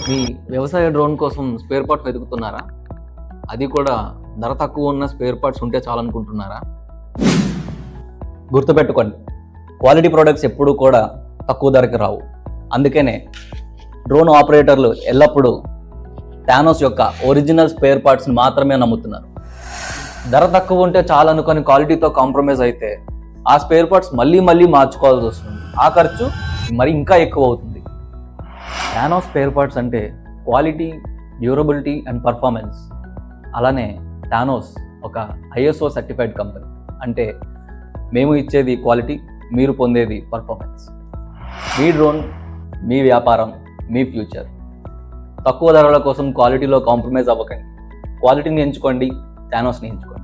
మీ వ్యవసాయ డ్రోన్ కోసం spare parts వెతుకుతున్నారా? అది కూడా ధర తక్కువ ఉన్న స్పేర్ పార్ట్స్ ఉంటే చాలనుకుంటున్నారా? గుర్తుపెట్టుకోండి, క్వాలిటీ ప్రోడక్ట్స్ ఎప్పుడూ కూడా తక్కువ ధరకి రావు. అందుకనే డ్రోన్ ఆపరేటర్లు ఎల్లప్పుడూ థానోస్ యొక్క ఒరిజినల్ స్పేర్ పార్ట్స్ని మాత్రమే నమ్ముతున్నారు. ధర తక్కువ ఉంటే చాలనుకొని క్వాలిటీతో కాంప్రమైజ్ అయితే ఆ స్పేర్ పార్ట్స్ మళ్ళీ మార్చుకోవాల్సి వస్తుంది. ఆ ఖర్చు మరి ఇంకా ఎక్కువ అవుతుంది. థానోస్ స్పేర్ పార్ట్స్ అంటే క్వాలిటీ, డ్యూరబిలిటీ అండ్ పర్ఫార్మెన్స్. అలానే థానోస్ ఒక ISO సర్టిఫైడ్ కంపెనీ. అంటే మేము ఇచ్చేది క్వాలిటీ, మీరు పొందేది పర్ఫార్మెన్స్. మీ డ్రోన్, మీ వ్యాపారం, మీ ఫ్యూచర్. తక్కువ ధరల కోసం క్వాలిటీలో కాంప్రమైజ్ అవ్వకండి. క్వాలిటీని ఎంచుకోండి, థానోస్ని ఎంచుకోండి.